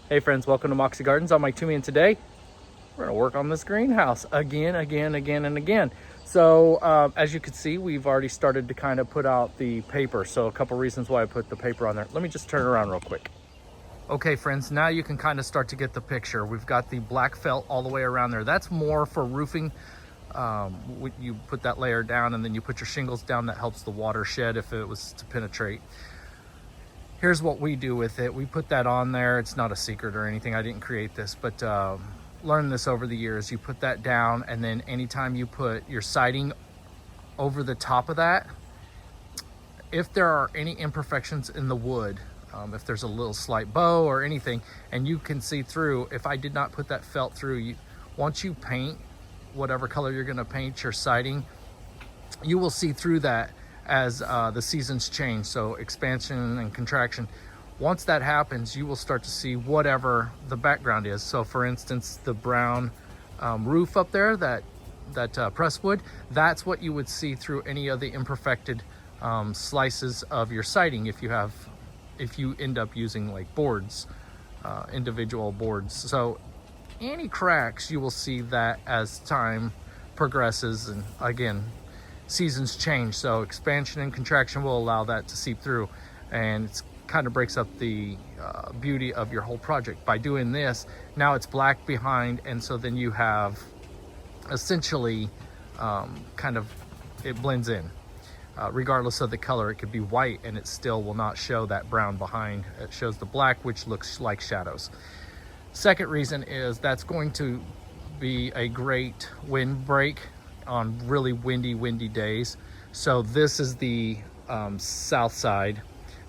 Hey friends, welcome to Moxie Gardens. I'm Mike Toomey, and today we're gonna work on this greenhouse again, and again. So as you can see, we've already started to kind of put out the paper. So a couple reasons why I put the paper on there. Let me just turn it around real quick. Okay friends, now you can kind of start to get the picture. We've got the black felt all the way around there. That's more for roofing. You put that layer down and then you put your shingles down. That helps the water shed if it was to penetrate. Here's what we do with it. We put that on there. It's not a secret or anything. I didn't create this, but learned this over the years. You put that down, and then anytime you put your siding over the top of that, if there are any imperfections in the wood, if there's a little slight bow or anything, and you can see through, if I did not put that felt through, once you paint whatever color you're gonna paint your siding, you will see through that as the seasons change. So expansion and contraction. Once that happens, you will start to see whatever the background is. So for instance, the brown roof up there, that press wood, that's what you would see through any of the imperfected slices of your siding if you end up using like boards, individual boards. So any cracks, you will see that as time progresses, and again, seasons change, so expansion and contraction will allow that to seep through, and it's kind of breaks up the beauty of your whole project. By doing this, now it's black behind, and so then you have essentially kind of, it blends in. Regardless of the color, it could be white and it still will not show that brown behind. It shows the black, which looks like shadows. Second reason is that's going to be a great windbreak on really windy days. So this is the south side.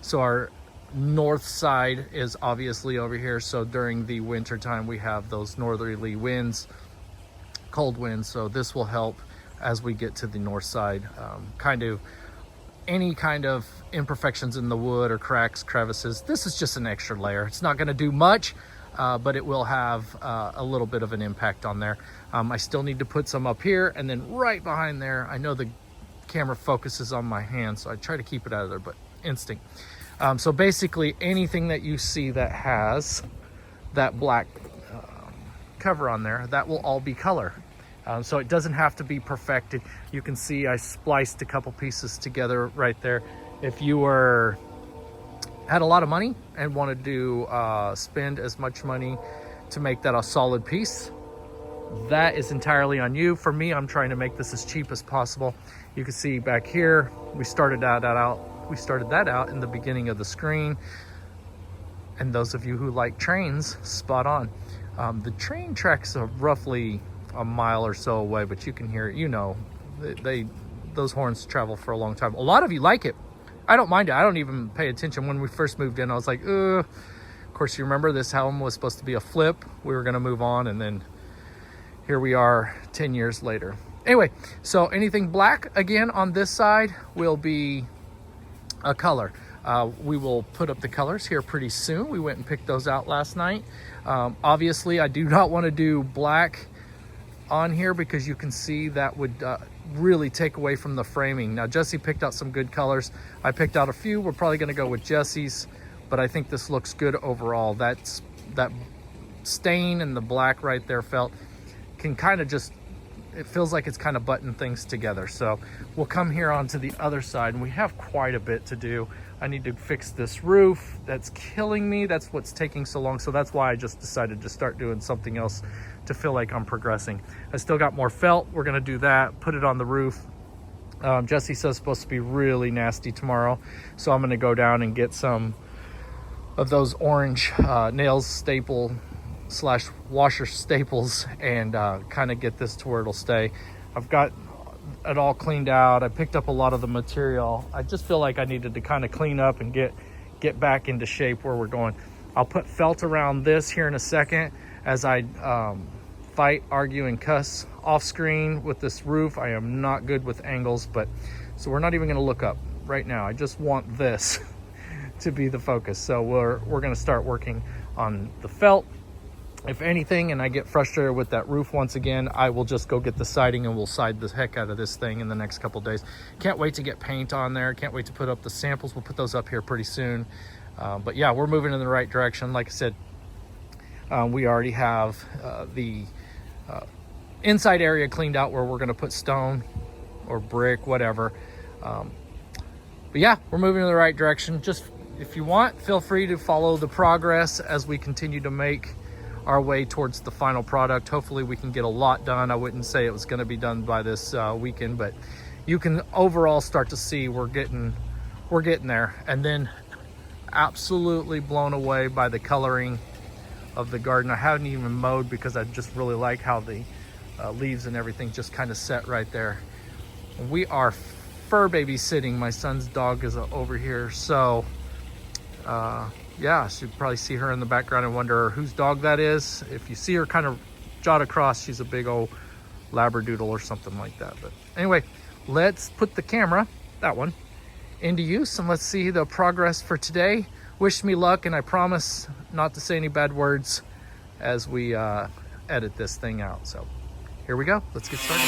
So our north side is obviously over here. So during the winter time, we have those northerly winds, cold winds. So this will help as we get to the north side. Kind of any kind of imperfections in the wood or cracks, crevices. This is just an extra layer. It's not going to do much. But it will have a little bit of an impact on there. I still need to put some up here, and then right behind there, I know the camera focuses on my hand, so I try to keep it out of there, but instinct. So basically anything that you see that has that black cover on there, that will all be color. So it doesn't have to be perfected. You can see I spliced a couple pieces together right there. If you had a lot of money and wanted to spend as much money to make that a solid piece, that is entirely on you. For me, I'm trying to make this as cheap as possible. You can see back here, we started that out in the beginning of the screen. And those of you who like trains, spot on. The train tracks are roughly a mile or so away, but you can hear it. You know, those horns travel for a long time. A lot of you like it. I don't mind it. I don't even pay attention. When we first moved in, I was like, ugh. Of course, you remember this home was supposed to be a flip. We were going to move on, and then here we are 10 years later. Anyway, so anything black, again, on this side will be a color. We will put up the colors here pretty soon. We went and picked those out last night. Obviously, I do not want to do black on here because you can see that would really take away from the framing. Now Jesse picked out some good colors. I picked out a few. We're probably going to go with Jesse's, but I think this looks good overall. That stain and the black right there felt can kind of just, it feels like it's kind of button things together. So we'll come here onto the other side, and we have quite a bit to do. I need to fix this roof. That's killing me. That's what's taking so long. So that's why I just decided to start doing something else to feel like I'm progressing. I still got more felt. We're gonna do that, put it on the roof. Jesse says it's supposed to be really nasty tomorrow. So I'm gonna go down and get some of those orange nails staple / washer staples and kind of get this to where it'll stay. I've got it all cleaned out. I picked up a lot of the material. I just feel like I needed to kind of clean up and get back into shape where we're going. I'll put felt around this here in a second as I fight, argue, and cuss off screen with this roof. I am not good with angles, but so we're not even going to look up right now. I just want this to be the focus. So we're going to start working on the felt. If anything, and I get frustrated with that roof once again, I will just go get the siding and we'll side the heck out of this thing in the next couple days. Can't wait to get paint on there. Can't wait to put up the samples. We'll put those up here pretty soon. But yeah, we're moving in the right direction. Like I said, We already have the inside area cleaned out where we're going to put stone or brick, whatever. But yeah, we're moving in the right direction. Just if you want, feel free to follow the progress as we continue to make our way towards the final product. Hopefully we can get a lot done. I wouldn't say it was going to be done by this weekend, but you can overall start to see we're getting there. And then absolutely blown away by the coloring of the garden. I haven't even mowed because I just really like how the leaves and everything just kind of set right there. We are fur babysitting. My son's dog is over here, so yeah, so you probably see her in the background and wonder whose dog that is. If you see her kind of jot across, she's a big old Labradoodle or something like that. But anyway, let's put the camera, that one, into use, and let's see the progress for today. Wish me luck, and I promise not to say any bad words as we edit this thing out. So here we go. Let's get started.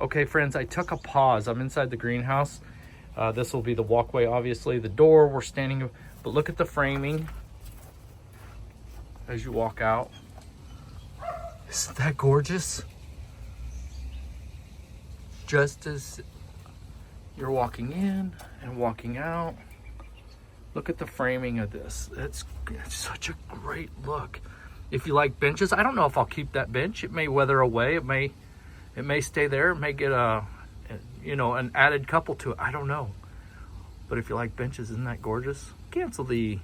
Okay, friends, I took a pause. I'm inside the greenhouse. This will be the walkway, obviously. The door, we're standing, but look at the framing as you walk out. Isn't that gorgeous? Just as you're walking in and walking out, look at the framing of this. It's such a great look. If you like benches, I don't know if I'll keep that bench. It may weather away. It may stay there. It may get an added couple to it. I don't know. But if you like benches, isn't that gorgeous? Cancel the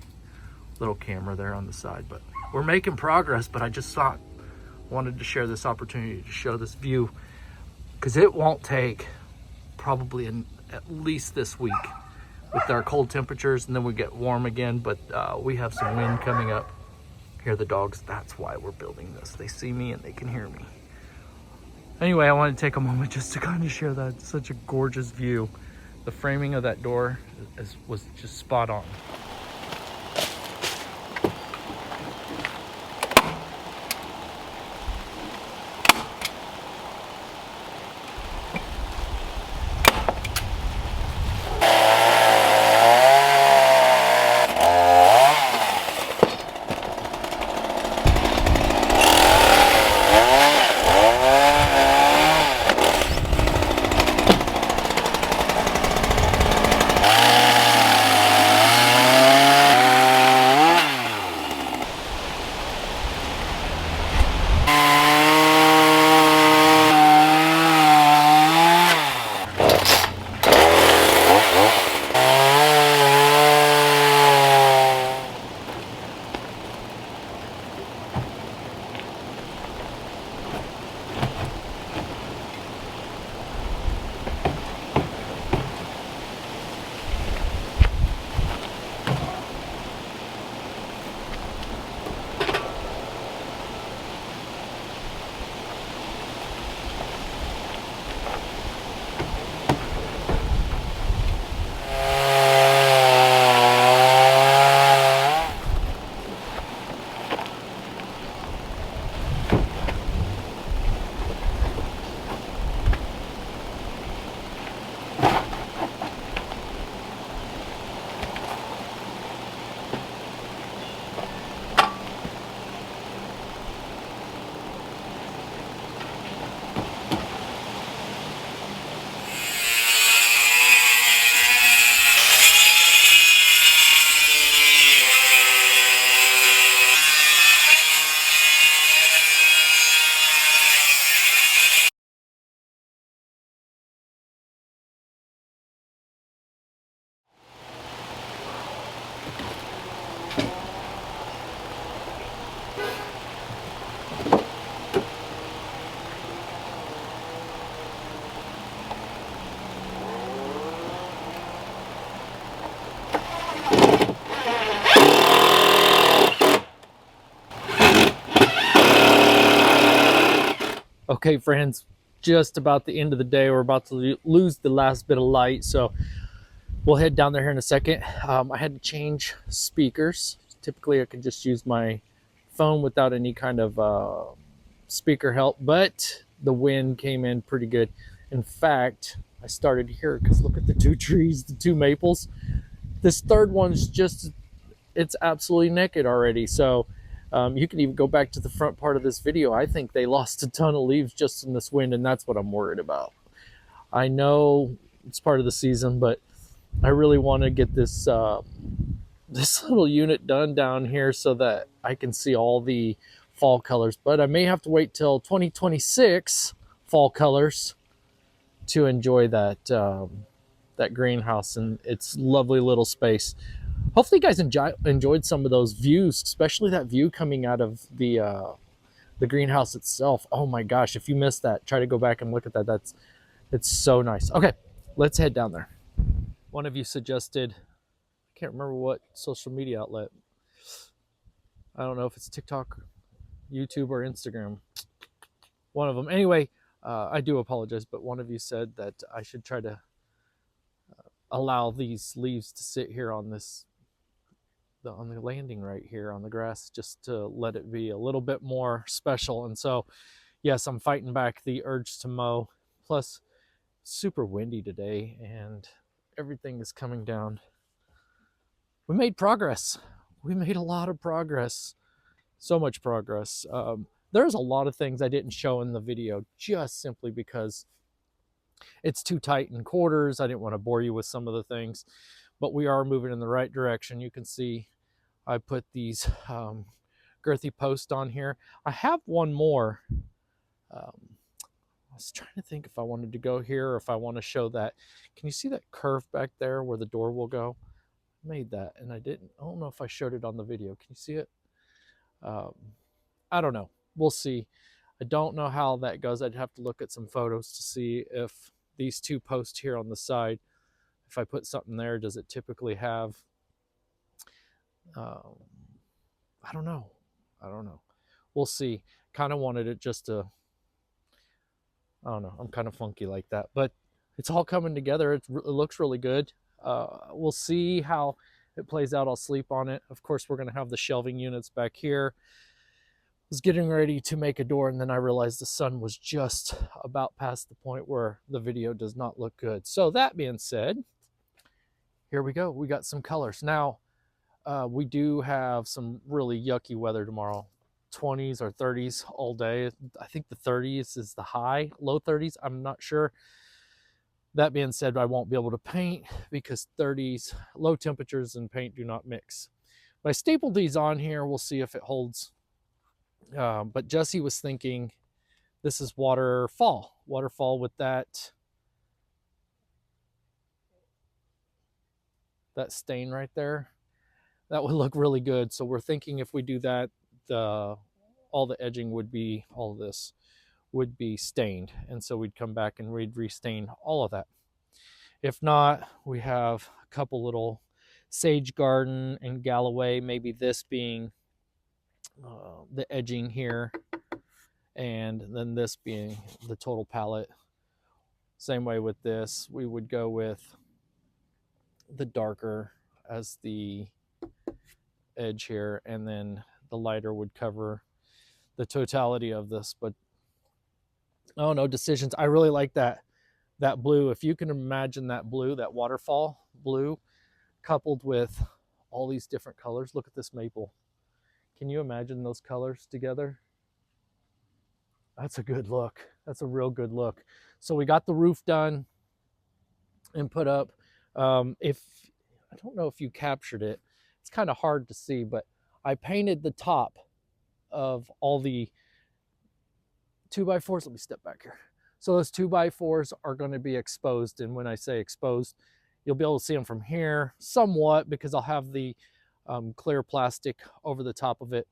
little camera there on the side. But we're making progress. But I just wanted to share this opportunity to show this view, because it won't take probably at least this week with our cold temperatures, and then we get warm again. But we have some wind coming up. Hear the dogs. That's why we're building this. They see me and they can hear me. Anyway, I want to take a moment just to kind of share that. It's such a gorgeous view. The framing of that door was just spot on. Okay, friends, just about the end of the day. We're about to lose the last bit of light, so we'll head down there here in a second. I had to change speakers. Typically, I could just use my phone without any kind of speaker help, but the wind came in pretty good. In fact, I started here because look at the two trees, the two maples. This third one's just, it's absolutely naked already. So you can even go back to the front part of this video. I think they lost a ton of leaves just in this wind, and that's what I'm worried about. I know it's part of the season, but I really want to get this this little unit done down here so that I can see all the fall colors. But I may have to wait till 2026 fall colors to enjoy that that greenhouse and its lovely little space. Hopefully, you guys enjoyed some of those views, especially that view coming out of the greenhouse itself. Oh my gosh! If you missed that, try to go back and look at that. It's so nice. Okay, let's head down there. One of you suggested, I can't remember what social media outlet. I don't know if it's TikTok, YouTube, or Instagram. One of them. Anyway, I do apologize, but one of you said that I should try to allow these leaves to sit here on this on the landing right here on the grass, just to let it be a little bit more special. And so, yes, I'm fighting back the urge to mow. Plus, super windy today, and everything is coming down. We made progress. We made a lot of progress. So much progress. There's a lot of things I didn't show in the video just simply because it's too tight in quarters. I didn't want to bore you with some of the things, but we are moving in the right direction. You can see I put these girthy posts on here. I have one more. I was trying to think if I wanted to go here or if I want to show that. Can you see that curve back there where the door will go? I made that and I don't know if I showed it on the video. Can you see it? I don't know. We'll see. I don't know how that goes. I'd have to look at some photos to see if these two posts here on the side, if I put something there, does it typically have, um, I don't know. I don't know. We'll see. Kind of wanted it just to, I don't know. I'm kind of funky like that, but it's all coming together. It looks really good. We'll see how it plays out. I'll sleep on it. Of course, we're going to have the shelving units back here. Was getting ready to make a door, and then I realized the sun was just about past the point where the video does not look good. So that being said, here we go. We got some colors. Now, we do have some really yucky weather tomorrow. 20s or 30s all day. I think the 30s is the high, low 30s. I'm not sure. That being said, I won't be able to paint because 30s, low temperatures and paint do not mix. But I stapled these on here. We'll see if it holds. But Jesse was thinking this is waterfall with that stain right there. That would look really good. So we're thinking if we do that, all the edging would be, all of this would be stained. And so we'd come back and we'd restain all of that. If not, we have a couple little sage garden and Galloway, maybe this being the edging here, and then this being the total palette. Same way with this, we would go with the darker as the edge here, and then the lighter would cover the totality of this. But oh no, decisions. I really like that blue. If you can imagine that blue, that waterfall blue, coupled with all these different colors. Look at this maple. Can you imagine those colors together? That's a good look. That's a real good look. So we got the roof done and put up. If I don't know if you captured it, it's kind of hard to see, but I painted the top of all the 2x4s. Let me step back here. So those 2x4s are going to be exposed. And when I say exposed, you'll be able to see them from here somewhat because I'll have the clear plastic over the top of it.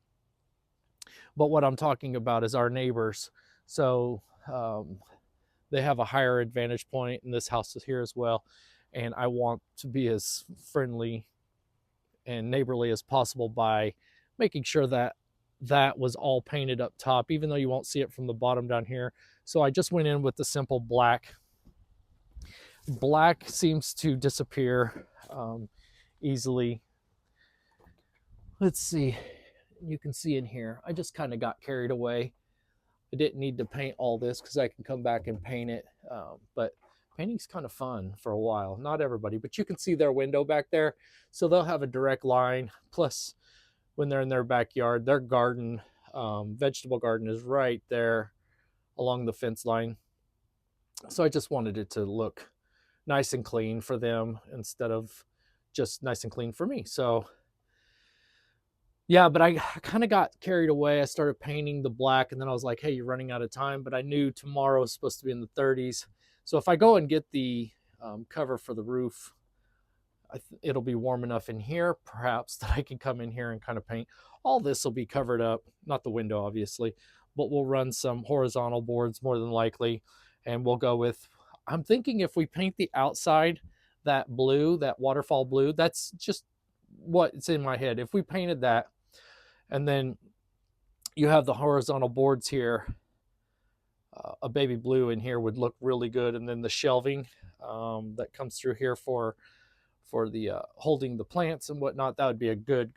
But what I'm talking about is our neighbors. So they have a higher advantage point, and this house is here as well. And I want to be as friendly and neighborly as possible by making sure that that was all painted up top, even though you won't see it from the bottom down here. So I just went in with the simple black. Black seems to disappear easily. Let's see. You can see in here, I just kind of got carried away. I didn't need to paint all this because I can come back and paint it. But painting's kind of fun for a while. Not everybody, but you can see their window back there. So they'll have a direct line. Plus, when they're in their backyard, their garden, vegetable garden is right there along the fence line. So I just wanted it to look nice and clean for them instead of just nice and clean for me. So yeah, but I kind of got carried away. I started painting the black, and then I was like, hey, you're running out of time. But I knew tomorrow was supposed to be in the 30s. So if I go and get the cover for the roof, it'll be warm enough in here, perhaps, that I can come in here and kind of paint. All this will be covered up, not the window, obviously, but we'll run some horizontal boards more than likely. And we'll go with, I'm thinking if we paint the outside that blue, that waterfall blue, that's just what's in my head. If we painted that, and then you have the horizontal boards here, a baby blue in here would look really good. And then the shelving that comes through here for the holding the plants and whatnot, that would be a good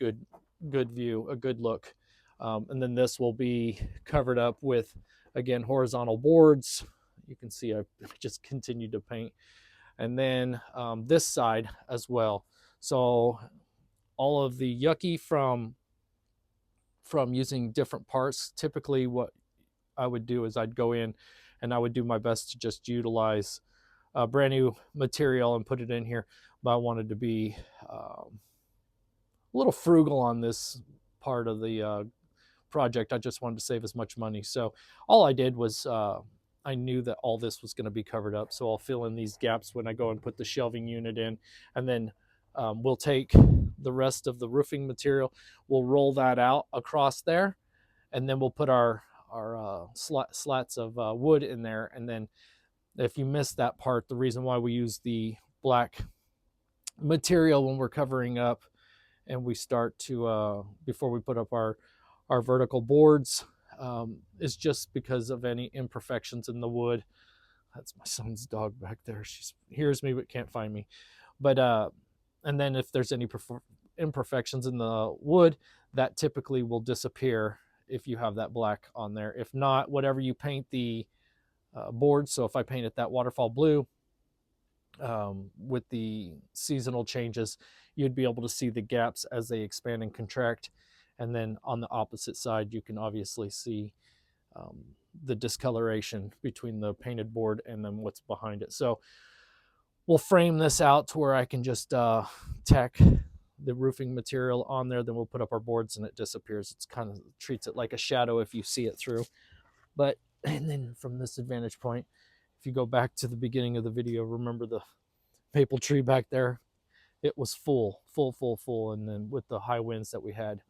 view, a good look. And then this will be covered up with, again, horizontal boards. You can see I just continued to paint. And then this side as well. So all of the yucky from using different parts. Typically what I would do is I'd go in and I would do my best to just utilize a brand new material and put it in here. But I wanted to be a little frugal on this part of the project. I just wanted to save as much money. So all I did was I knew that all this was going to be covered up. So I'll fill in these gaps when I go and put the shelving unit in. And then we'll take the rest of the roofing material, we'll roll that out across there, and then we'll put our slats of wood in there. And then if you missed that part, the reason why we use the black material when we're covering up and we start to before we put up our vertical boards is just because of any imperfections in the wood. That's my son's dog back there. She hears me but can't find me. But and then if there's any imperfections in the wood, that typically will disappear if you have that black on there. If not, whatever you paint the board, so if I painted that waterfall blue with the seasonal changes, you'd be able to see the gaps as they expand and contract. And then on the opposite side, you can obviously see the discoloration between the painted board and then what's behind it. So we'll frame this out to where I can just tack the roofing material on there. Then we'll put up our boards and it disappears. It's kind of treats it like a shadow if you see it through. But, and then from this vantage point, if you go back to the beginning of the video, remember the maple tree back there? It was full. And then with the high winds that we had,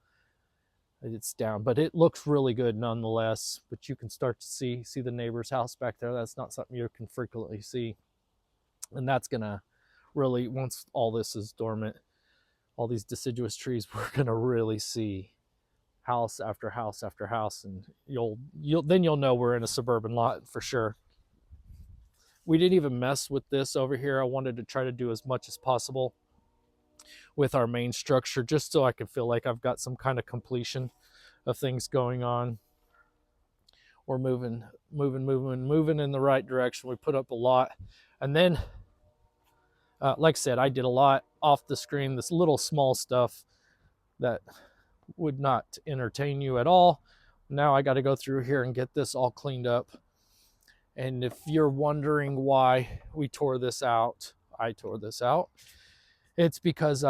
it's down, but it looks really good nonetheless. But you can start to see the neighbor's house back there. That's not something you can frequently see. And that's gonna really, once all this is dormant, all these deciduous trees, we're gonna really see house after house after house, and you'll know we're in a suburban lot for sure. We didn't even mess with this over here. I wanted to try to do as much as possible with our main structure, just so I can feel like I've got some kind of completion of things going on. We're moving in the right direction. We put up a lot, and then like I said, I did a lot off the screen, this little small stuff that would not entertain you at all. Now I got to go through here and get this all cleaned up. And if you're wondering why we tore this out, I tore this out, it's because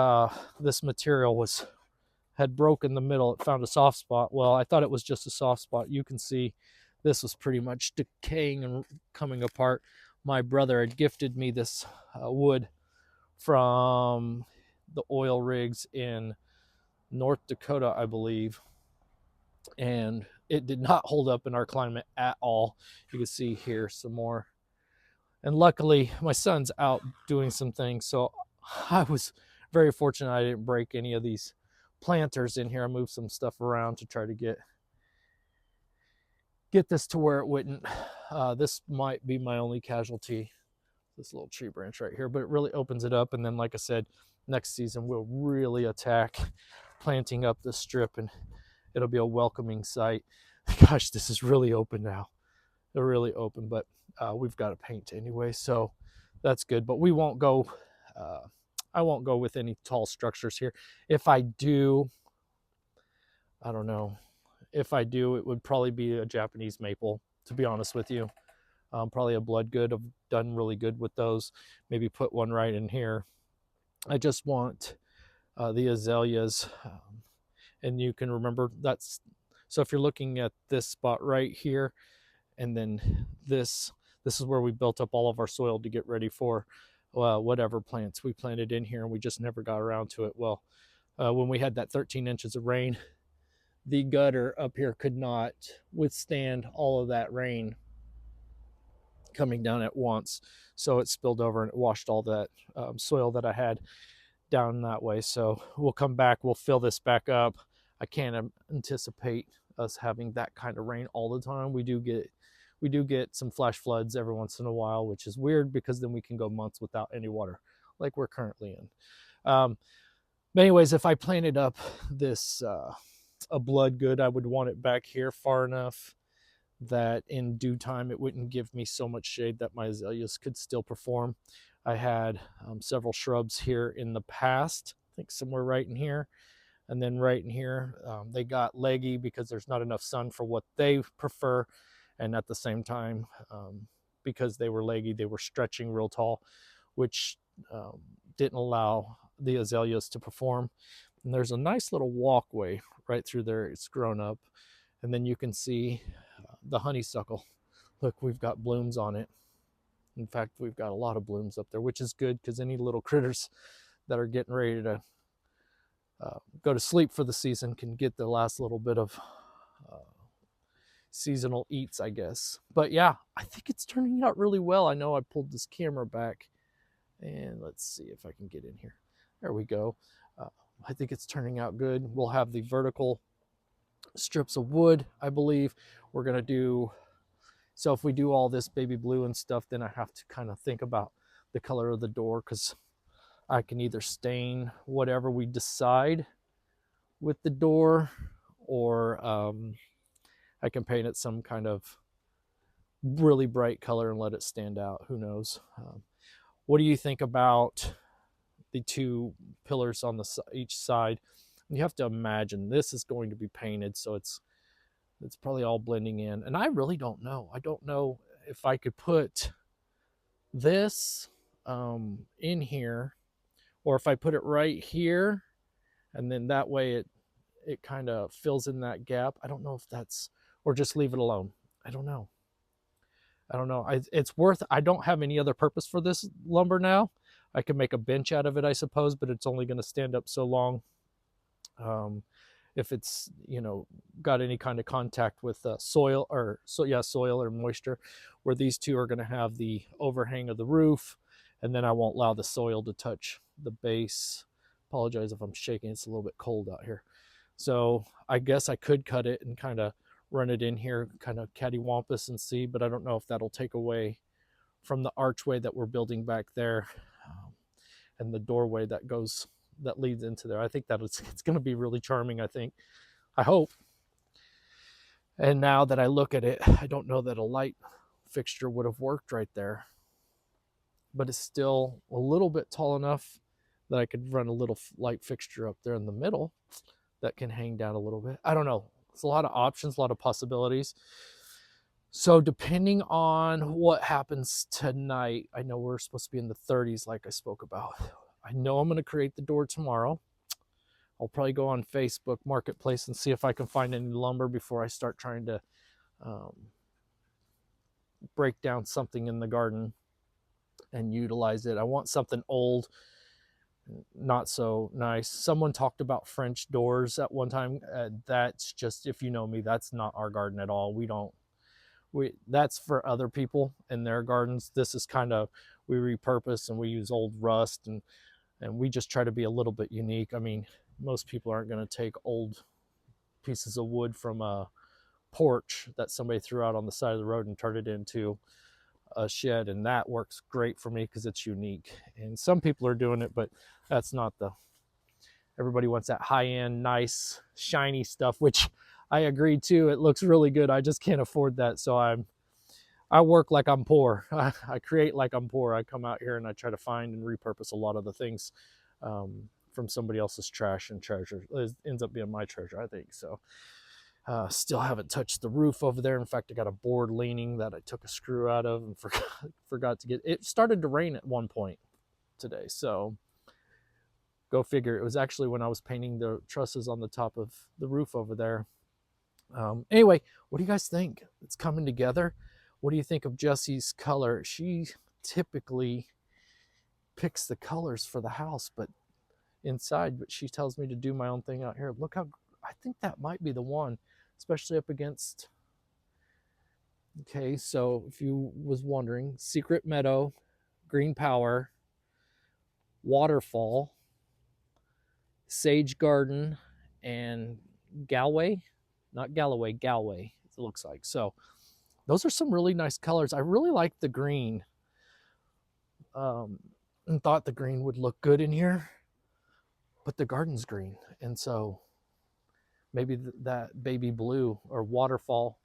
this material had broken the middle. It found a soft spot. Well, I thought it was just a soft spot. You can see this was pretty much decaying and coming apart. My brother had gifted me this wood from the oil rigs in North Dakota, I believe. And it did not hold up in our climate at all. You can see here some more. And luckily, my son's out doing some things, so I was very fortunate I didn't break any of these planters in here. I moved some stuff around to try to get get this to where it wouldn't. This might be my only casualty, this little tree branch right here, but it really opens it up. And then, like I said, next season we'll really attack planting up the strip, and it'll be a welcoming sight. Gosh, this is really open now. They're really open, but we've got to paint anyway, so that's good. But we won't go. I won't go with any tall structures here. If I do, I don't know. If I do, it would probably be a Japanese maple, to be honest with you. Probably a blood good. I've done really good with those. Maybe put one right in here. I just want the azaleas, and you can remember that's, so if you're looking at this spot right here, and then this is where we built up all of our soil to get ready for whatever plants we planted in here, and we just never got around to it. Well, when we had that 13 inches of rain, the gutter up here could not withstand all of that rain coming down at once, so it spilled over and it washed all that soil that I had down that way. So we'll come back, we'll fill this back up. I can't anticipate us having that kind of rain all the time. We do get some flash floods every once in a while, which is weird because then we can go months without any water like we're currently in. But anyways, if I planted up this a blood good, I would want it back here far enough that in due time it wouldn't give me so much shade that my azaleas could still perform. I had several shrubs here in the past, I think somewhere right in here, and then right in here. They got leggy because there's not enough sun for what they prefer, and at the same time, because they were leggy, they were stretching real tall, which didn't allow the azaleas to perform. And there's a nice little walkway right through there. It's grown up, and then you can see the honeysuckle. Look, we've got blooms on it. In fact, we've got a lot of blooms up there, which is good because any little critters that are getting ready to go to sleep for the season can get the last little bit of seasonal eats, I guess. But yeah, I think it's turning out really well. I know I pulled this camera back, and let's see if I can get in here. There we go. I think it's turning out good. We'll have the vertical strips of wood, I believe. We're going to do, so if we do all this baby blue and stuff, then I have to kind of think about the color of the door, because I can either stain whatever we decide with the door, or I can paint it some kind of really bright color and let it stand out. Who knows? What do you think about the two pillars on each side? You have to imagine this is going to be painted, so it's probably all blending in. And I really don't know. I don't know if I could put this in here, or if I put it right here, and then that way it kind of fills in that gap. I don't know if that's, or just leave it alone. I don't know. It's worth, I don't have any other purpose for this lumber now. I could make a bench out of it, I suppose, but it's only going to stand up so long. If it's, got any kind of contact with soil or moisture, where these two are going to have the overhang of the roof, and then I won't allow the soil to touch the base. Apologize if I'm shaking, it's a little bit cold out here. So I guess I could cut it and kind of run it in here, kind of cattywampus and see, but I don't know if that'll take away from the archway that we're building back there, and the doorway that leads into there. I think that it's going to be really charming, I hope. And now that I look at it, I don't know that a light fixture would have worked right there, but it's still a little bit tall enough that I could run a little light fixture up there in the middle that can hang down a little bit. I don't know. It's a lot of options, a lot of possibilities. So depending on what happens tonight, I know we're supposed to be in the 30s like I spoke about. I know I'm going to create the door tomorrow. I'll probably go on Facebook Marketplace and see if I can find any lumber before I start trying to break down something in the garden and utilize it. I want something old, not so nice. Someone talked about French doors at one time. That's just, if you know me, that's not our garden at all. That's for other people in their gardens. This is kind of, we repurpose and we use old rust, and we just try to be a little bit unique. I mean, most people aren't going to take old pieces of wood from a porch that somebody threw out on the side of the road and turned it into a shed, and that works great for me because it's unique. And some people are doing it, but that's not the, everybody wants that high-end, nice, shiny stuff, which I agree too. It looks really good. I just can't afford that. So I work like I'm poor. I create like I'm poor. I come out here and I try to find and repurpose a lot of the things from somebody else's trash and treasure. It ends up being my treasure, I think. So still haven't touched the roof over there. In fact, I got a board leaning that I took a screw out of and forgot to get. It started to rain at one point today. So go figure. It was actually when I was painting the trusses on the top of the roof over there. Anyway, what do you guys think? It's coming together. What do you think of Jessie's color? She typically picks the colors for the house, but inside, but she tells me to do my own thing out here. Look how, I think that might be the one, especially up against. Okay, so if you was wondering, Secret Meadow, Green Power, Waterfall, Sage Garden, and Galway. Not Galloway, Galway, it looks like. So those are some really nice colors. I really like the green. And thought the green would look good in here, but the garden's green. And so maybe that baby blue or waterfall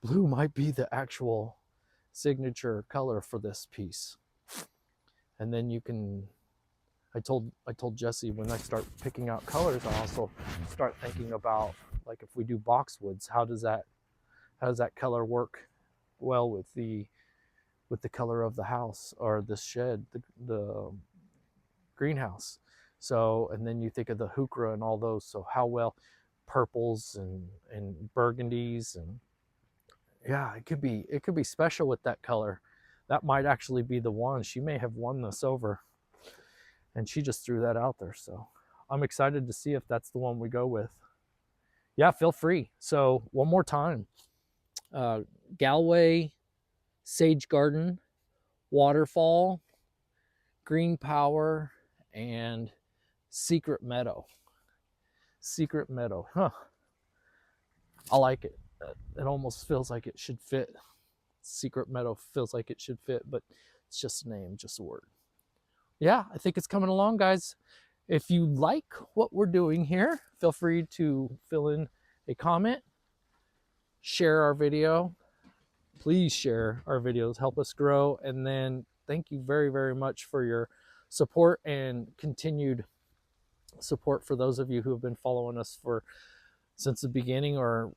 blue might be the actual signature color for this piece. And then you can, I told Jessie when I start picking out colors, I also start thinking about, like, if we do boxwoods, how does that color work well with the color of the house or the shed, the greenhouse. So, and then you think of the heuchera and all those. So how well purples and burgundies, and yeah, it could be special with that color. That might actually be the one. She may have won this over, and she just threw that out there. So I'm excited to see if that's the one we go with. Yeah, feel free. So one more time, Galway, Sage Garden, Waterfall, Green Power, and Secret Meadow. Secret Meadow, huh? I like it. It almost feels like it should fit. Secret Meadow feels like it should fit, but it's just a name, just a word. Yeah, I think it's coming along, guys. If you like what we're doing here, feel free to fill in a comment, share our video. Please share our videos, help us grow. And then thank you very, very much for your support and continued support for those of you who have been following us since the beginning or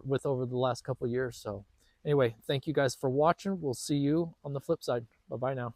with over the last couple of years. So anyway, thank you guys for watching. We'll see you on the flip side. Bye-bye now.